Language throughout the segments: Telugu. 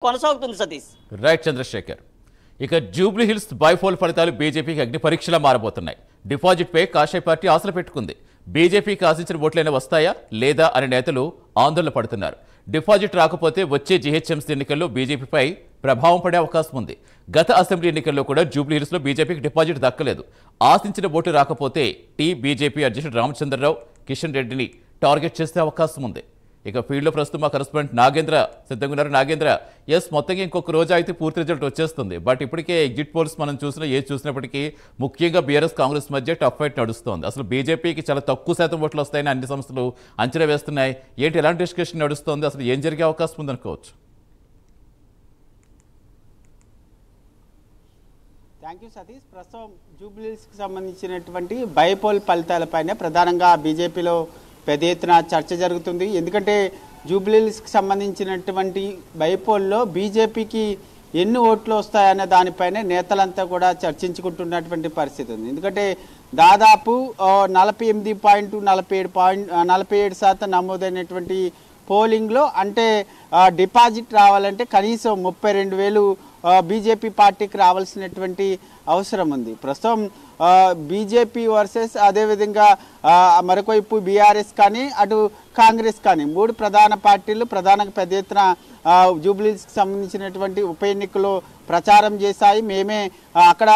కొనసాగుతుంది సతీష్. రైట్ చంద్రశేఖర్. ఇక జూబ్లీ హిల్స్ బైపోల్ ఫలితాలు బీజేపీకి అగ్ని పరీక్షలా మారబోతున్నాయి. డిపాజిట్ పై కాషాయ పార్టీ ఆశలు పెట్టుకుంది. బీజేపీకి ఆశించిన ఓట్లైనా వస్తాయా లేదా అని నేతలు ఆందోళన పడుతున్నారు. డిపాజిట్ రాకపోతే వచ్చే జీహెచ్ఎంసీ ఎన్నికల్లో బీజేపీపై ప్రభావం పడే అవకాశం ఉంది. గత అసెంబ్లీ ఎన్నికల్లో కూడా జూబ్లీ హిల్స్ లో బీజేపీకి డిపాజిట్ దక్కలేదు. ఆశించిన ఓటు రాకపోతే బీజేపీ అధ్యక్షుడు రామచంద్రరావు కిషన్ రెడ్డిని టార్గెట్ చేసే అవకాశం ఉంది. ఇక ఫీల్డ్లో ప్రస్తుతం మా కరెస్పాండెంట్ నాగేంద్ర సిద్ధంగా ఉన్నారు. నాగేంద్ర, మొత్తంగా ఇంకొక రోజు అయితే పూర్తి రిజల్ట్ వచ్చేస్తుంది. బట్ ఇప్పటికే ఎగ్జిట్ పోల్స్ మనం చూసినప్పటికీ ముఖ్యంగా బీఆర్ఎస్ కాంగ్రెస్ మధ్య టఫ్ ఫైట్ నడుస్తోంది. అసలు బీజేపీకి చాలా తక్కువ శాతం ఓట్లు వస్తాయని అన్ని సంస్థలు అంచనా వేస్తున్నాయి. ఏంటి, ఎలాంటి డిస్కషన్ నడుస్తోంది, అసలు ఏం జరిగే అవకాశం ఉందనుకోవచ్చు? Thank you Satish. ప్రస్తుతం జూబ్లీస్కి సంబంధించినటువంటి బైపోల్ ఫలితాలపైన ప్రధానంగా బీజేపీలో పెద్ద ఎత్తున చర్చ జరుగుతుంది. ఎందుకంటే జూబ్లీస్కి సంబంధించినటువంటి బైపోల్లో బీజేపీకి ఎన్ని ఓట్లు వస్తాయనే దానిపైన నేతలంతా కూడా చర్చించుకుంటున్నటువంటి పరిస్థితి ఉంది. ఎందుకంటే దాదాపు 48.47% నమోదైనటువంటి పోలింగ్లో అంటే డిపాజిట్ రావాలంటే కనీసం 32,000 బీజేపీ పార్టీకి రావాల్సినటువంటి అవసరం ఉంది. ప్రస్తుతం బీజేపీ వర్సెస్ అదేవిధంగా మరొకవైపు బీఆర్ఎస్ కానీ అటు కాంగ్రెస్ కానీ మూడు ప్రధాన పార్టీలు ప్రధానంగా పెద్ద ఎత్తున జూబ్లీస్కి సంబంధించినటువంటి ఉప ఎన్నికలో ప్రచారం చేశాయి. మేమే అక్కడ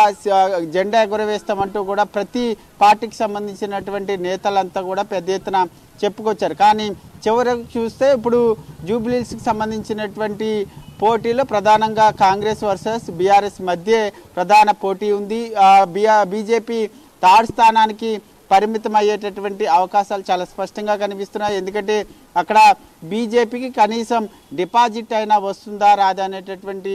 జెండా ఎగురవేస్తామంటూ కూడా ప్రతి పార్టీకి సంబంధించినటువంటి నేతలంతా కూడా పెద్ద ఎత్తున చెప్పుకొచ్చారు. కానీ చివరికి చూస్తే ఇప్పుడు జూబ్లీస్కి సంబంధించినటువంటి పోటీలో ప్రధానంగా కాంగ్రెస్ వర్సెస్ బీఆర్ఎస్ మధ్య ప్రధాన పోటీ ఉంది. బీజేపీ థర్డ్ స్థానానికి పరిమితం అయ్యేటటువంటి అవకాశాలు చాలా స్పష్టంగా కనిపిస్తున్నాయి. ఎందుకంటే అక్కడ బీజేపీకి కనీసం డిపాజిట్ అయినా వస్తుందా రాదా అనేటటువంటి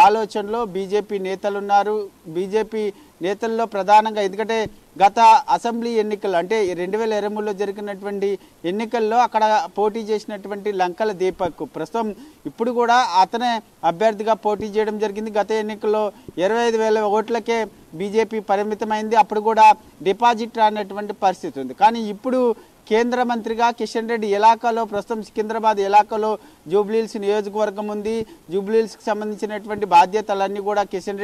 ఆలోచనలో బీజేపీ నేతలు ఉన్నారు. బీజేపీ నేతల్లో ప్రధానంగా ఎందుకంటే గత అసెంబ్లీ ఎన్నికలు అంటే 2023లో జరిగినటువంటి ఎన్నికల్లో అక్కడ పోటీ చేసినటువంటి లంకల దీపక్ ప్రస్తుతం ఇప్పుడు కూడా అతనే అభ్యర్థిగా పోటీ చేయడం జరిగింది. గత ఎన్నికల్లో 25,000 ఓట్లకే బీజేపీ పరిమితమైంది. అప్పుడు కూడా డిపాజిట్ రానటువంటి పరిస్థితి ఉంది. కానీ ఇప్పుడు కేంద్ర మంత్రిగా కిషన్ రెడ్డి ఇలాకాలో ప్రస్తుతం సికింద్రాబాద్ ఇలాకాలో జూబ్లీహిల్స్ నియోజకవర్గం ఉంది. జూబ్లీహిల్స్కి సంబంధించినటువంటి బాధ్యతలన్నీ కూడా కిషన్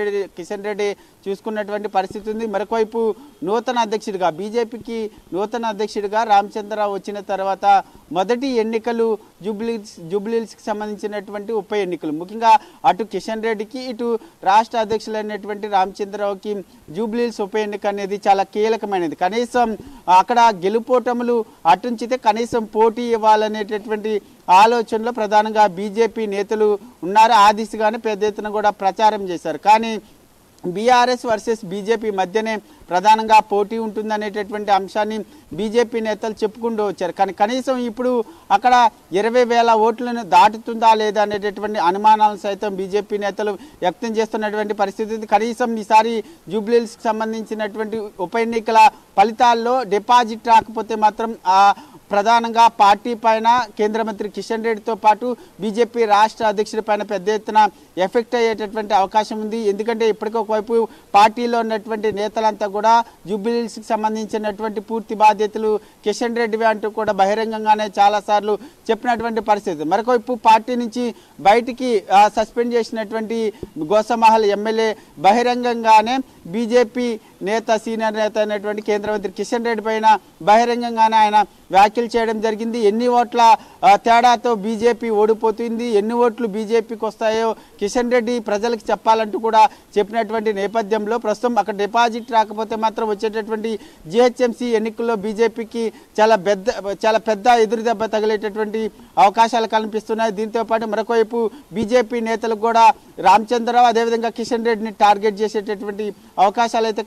రెడ్డి చూసుకున్నటువంటి పరిస్థితి ఉంది. మరొకవైపు నూతన అధ్యక్షుడిగా బీజేపీకి నూతన అధ్యక్షుడిగా రామచంద్రరావు వచ్చిన తర్వాత మొదటి ఎన్నికలు జూబ్లీహిల్స్కి సంబంధించినటువంటి ఉప ఎన్నికలు ముఖ్యంగా అటు కిషన్ రెడ్డికి ఇటు రాష్ట్ర అధ్యక్షులైనటువంటి రామచంద్రరావుకి జూబ్లీహిల్స్ ఉప ఎన్నిక అనేది చాలా కీలకమైనది. కనీసం అక్కడ గెలుపోటములు అటుంచితే కనీసం పోటీ ఇవ్వాలనేటటువంటి ఆలోచనలో ప్రధానంగా బీజేపీ నేతలు ఉన్నారు. ఆ దిశగానే పెద్ద ఎత్తున కూడా ప్రచారం చేశారు. కానీ బీఆర్ఎస్ వర్సెస్ బీజేపీ మధ్యనే ప్రధానంగా పోటీ ఉంటుందనేటటువంటి అంశాన్ని బీజేపీ నేతలు చెప్పుకుంటూ వచ్చారు. కానీ కనీసం ఇప్పుడు అక్కడ 20,000 ఓట్లను దాటుతుందా లేదా అనేటటువంటి అనుమానాలను సైతం బీజేపీ నేతలు వ్యక్తం చేస్తున్నటువంటి పరిస్థితి. కనీసం ఈసారి జూబ్లీహిల్స్కి సంబంధించినటువంటి ఉప ఎన్నికల ఫలితాల్లో డిపాజిట్ రాకపోతే మాత్రం ప్రధానంగా పార్టీ పైన కేంద్ర మంత్రి కిషన్ రెడ్డితో పాటు బీజేపీ రాష్ట్ర అధ్యక్షుడి పైన పెద్ద ఎత్తున ఎఫెక్ట్ అయ్యేటటువంటి అవకాశం ఉంది. ఎందుకంటే ఇప్పటికీ ఒకవైపు పార్టీలో ఉన్నటువంటి నేతలంతా కూడా జూబ్లీహిల్స్కి సంబంధించినటువంటి పూర్తి బాధ్యతలు కిషన్ రెడ్డివి అంటూ కూడా బహిరంగంగానే చాలాసార్లు చెప్పినటువంటి పరిస్థితి. మరొకవైపు పార్టీ నుంచి బయటికి సస్పెండ్ చేసినటువంటి గోసమహల్ ఎమ్మెల్యే బహిరంగంగానే బీజేపీ నేత సీనియర్ నేత అయినటువంటి కేంద్ర మంత్రి కిషన్ రెడ్డి పైన బహిరంగంగానే ఆయన వ్యాఖ్యలు చేయడం జరిగింది. ఎన్ని ఓట్ల తేడాతో బీజేపీ ఓడిపోతుంది, ఎన్ని ఓట్లు బీజేపీకి వస్తాయో కిషన్ రెడ్డి ప్రజలకు చెప్పాలంటూ కూడా చెప్పినటువంటి నేపథ్యంలో ప్రస్తుతం అక్కడ డిపాజిట్ రాకపోతే మాత్రం వచ్చేటటువంటి జీహెచ్ఎంసీ ఎన్నికల్లో బీజేపీకి చాలా పెద్ద ఎదురు దెబ్బ తగిలేటటువంటి అవకాశాలు కనిపిస్తున్నాయి. దీంతో పాటు మరొకవైపు బీజేపీ నేతలకు కూడా రామచంద్రరావు అదేవిధంగా కిషన్ రెడ్డిని టార్గెట్ చేసేటటువంటి అవకాశాలు అయితే